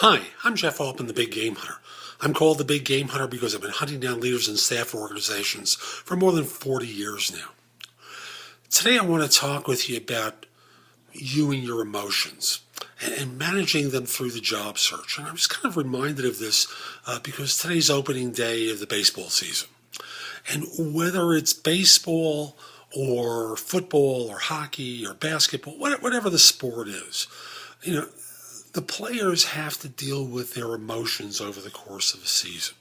Hi, I'm Jeff Altman, the Big Game Hunter. I'm called the Big Game Hunter because I've been hunting down leaders and staff organizations for more than 40 years now. Today I want to talk with you about you and your emotions and managing them through the job search. And I was kind of reminded of this because today's opening day of the baseball season. And whether it's baseball or football or hockey or basketball, whatever the sport is, you know, the players have to deal with their emotions over the course of a season.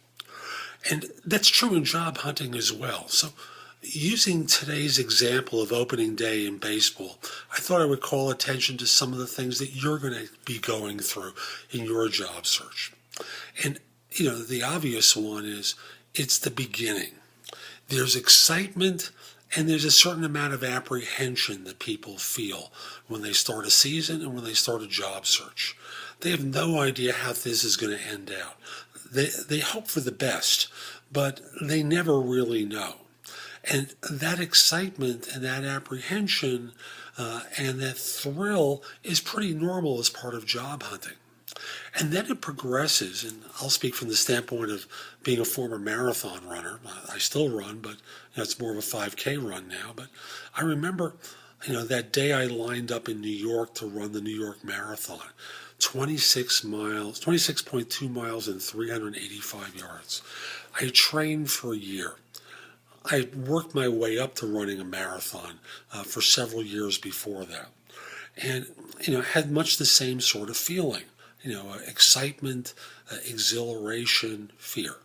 And that's true in job hunting as well. So using today's example of opening day in baseball, I thought I would call attention to some of the things that you're going to be going through in your job search. And, the obvious one is it's the beginning. There's excitement and there's a certain amount of apprehension that people feel when they start a season and when they start a job search. They have no idea how this is going to end out. They hope for the best, but they never really know. And that excitement and that apprehension and that thrill is pretty normal as part of job hunting. And then it progresses, and I'll speak from the standpoint of being a former marathon runner. I still run, but it's more of a 5K run now. But I remember, that day I lined up in New York to run the New York Marathon, 26 miles, 26.2 miles and 385 yards. I had trained for a year. I had worked my way up to running a marathon for several years before that. And, had much the same sort of feeling. Excitement, exhilaration, fear.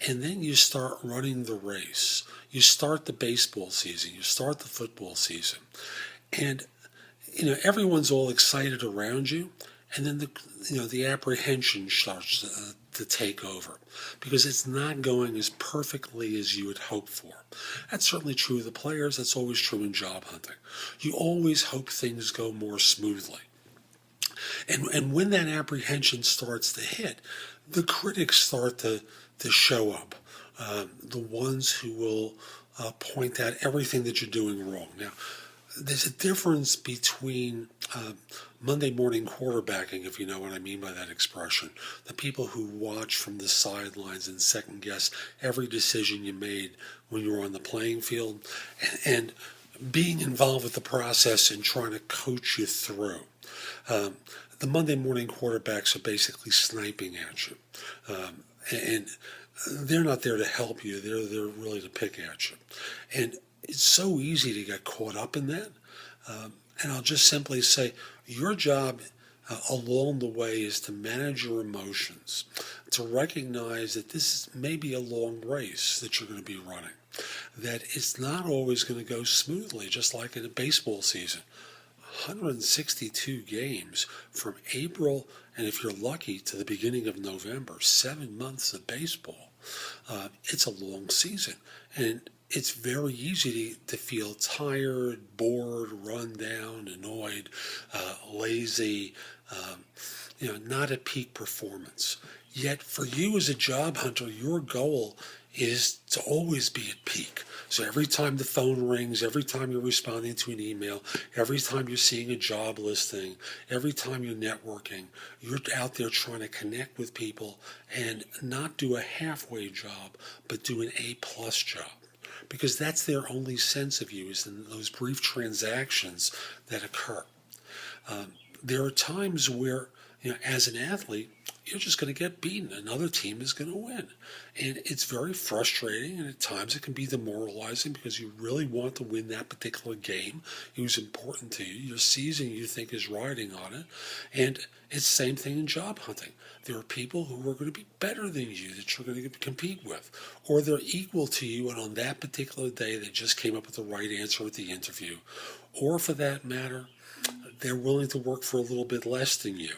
And then you start running the race. You start the baseball season. You start the football season. And, everyone's all excited around you. And then, the apprehension starts to take over because it's not going as perfectly as you would hope for. That's certainly true of the players. That's always true in job hunting. You always hope things go more smoothly. And when that apprehension starts to hit, the critics start to show up, the ones who will point out everything that you're doing wrong. Now, there's a difference between Monday morning quarterbacking, if you know what I mean by that expression, the people who watch from the sidelines and second guess every decision you made when you were on the playing field, and being involved with the process and trying to coach you through. The Monday morning quarterbacks are basically sniping at you. And they're not there to help you. They're really to pick at you. And it's so easy to get caught up in that. And I'll just simply say your job along the way is to manage your emotions, to recognize that this may be a long race that you're going to be running, that it's not always going to go smoothly, just like in a baseball season. 162 games from April, and if you're lucky, to the beginning of November, 7 months of baseball. It's a long season, and it's very easy to feel tired, bored, run down, annoyed, lazy, not at peak performance. Yet for you as a job hunter, your goal is to always be at peak. So every time the phone rings, every time you're responding to an email, every time you're seeing a job listing, every time you're networking, you're out there trying to connect with people and not do a halfway job, but do an A-plus job. Because that's their only sense of you, is in those brief transactions that occur. There are times where, as an athlete, you're just going to get beaten. Another team is going to win. And it's very frustrating, and at times it can be demoralizing because you really want to win that particular game. It was important to you. Your season, you think, is riding on it. And it's the same thing in job hunting. There are people who are going to be better than you that you're going to compete with, or they're equal to you, and on that particular day they just came up with the right answer at the interview. Or for that matter, they're willing to work for a little bit less than you.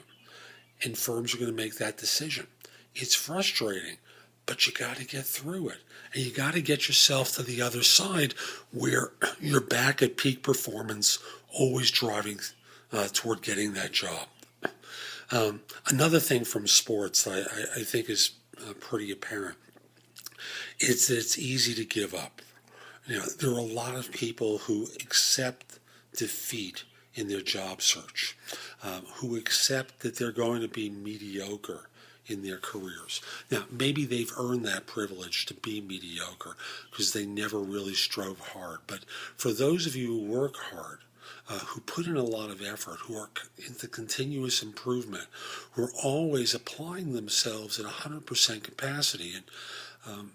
And firms are going to make that decision. It's frustrating, but you got to get through it. And you got to get yourself to the other side where you're back at peak performance, always driving toward getting that job. Another thing from sports that I think is pretty apparent is that it's easy to give up. There are a lot of people who accept defeat in their job search, who accept that they're going to be mediocre in their careers. Now, maybe they've earned that privilege to be mediocre because they never really strove hard. But for those of you who work hard, who put in a lot of effort, who are into continuous improvement, who are always applying themselves at 100% capacity, and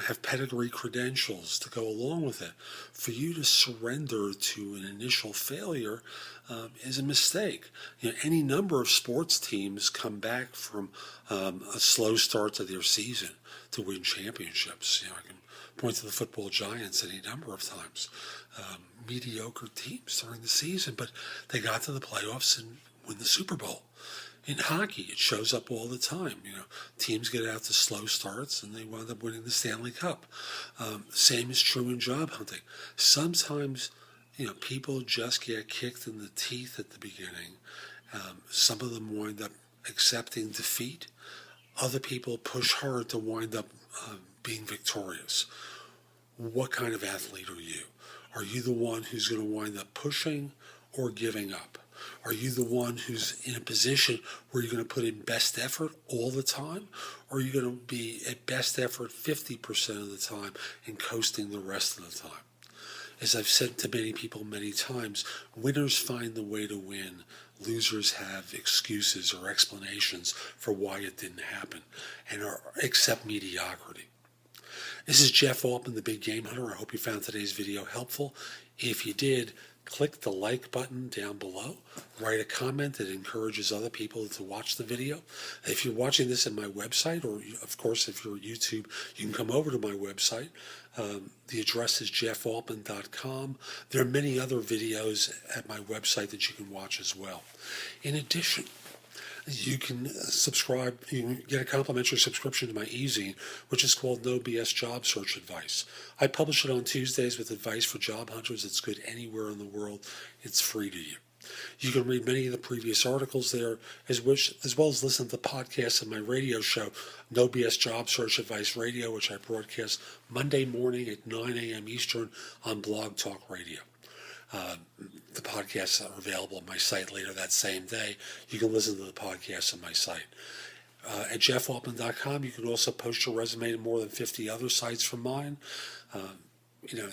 have pedigree credentials to go along with it, for you to surrender to an initial failure is a mistake. Any number of sports teams come back from a slow start to their season to win championships. I can point to the football giants any number of times. Mediocre teams during the season, but they got to the playoffs and win the Super Bowl. In hockey, it shows up all the time. Teams get out to slow starts and they wind up winning the Stanley Cup. Same is true in job hunting. Sometimes, people just get kicked in the teeth at the beginning. Some of them wind up accepting defeat. Other people push hard to wind up being victorious. What kind of athlete are you? Are you the one who's going to wind up pushing or giving up? Are you the one who's in a position where you're going to put in best effort all the time? Or are you going to be at best effort 50% of the time and coasting the rest of the time? As I've said to many people many times, winners find the way to win. Losers have excuses or explanations for why it didn't happen and accept mediocrity. This is Jeff Altman, the Big Game Hunter. I hope you found today's video helpful. If you did, click the like button down below. Write a comment that encourages other people to watch the video. If you're watching this at my website, or of course if you're on YouTube, you can come over to my website. The address is JeffAltman.com. There are many other videos at my website that you can watch as well. In addition, you can subscribe, you can get a complimentary subscription to my e-zine, which is called No BS Job Search Advice. I publish it on Tuesdays with advice for job hunters. It's good anywhere in the world. It's free to you. You can read many of the previous articles there, as well as listen to the podcasts of my radio show, No BS Job Search Advice Radio, which I broadcast Monday morning at 9 a.m. Eastern on Blog Talk Radio. The podcasts are available on my site later that same day. You can listen to the podcasts on my site. At JeffAltman.com, you can also post your resume to more than 50 other sites from mine.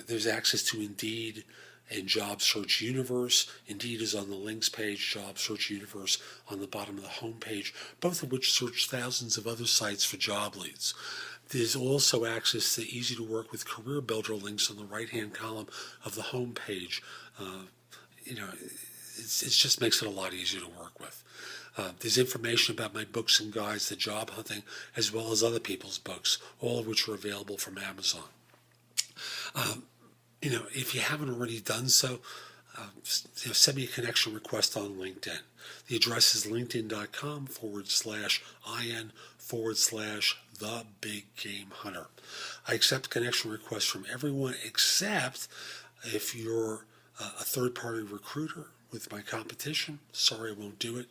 There's access to Indeed and Job Search Universe. Indeed is on the links page, Job Search Universe on the bottom of the home page, both of which search thousands of other sites for job leads. There's also access to easy to work with career builder links on the right-hand column of the home page. It just makes it a lot easier to work with. There's information about my books and guides to job hunting, as well as other people's books, all of which are available from Amazon. If you haven't already done so, send me a connection request on LinkedIn. The address is linkedin.com/IN/The Big Game Hunter. I accept connection requests from everyone except if you're a third-party recruiter with my competition. Sorry, I won't do it.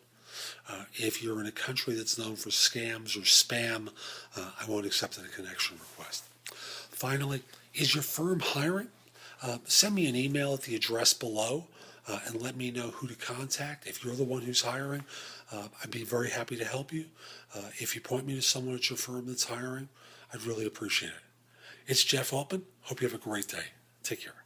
If you're in a country that's known for scams or spam, I won't accept a connection request. Finally, is your firm hiring? Send me an email at the address below and let me know who to contact. If you're the one who's hiring, I'd be very happy to help you. If you point me to someone at your firm that's hiring, I'd really appreciate it. It's Jeff Altman. Hope you have a great day. Take care.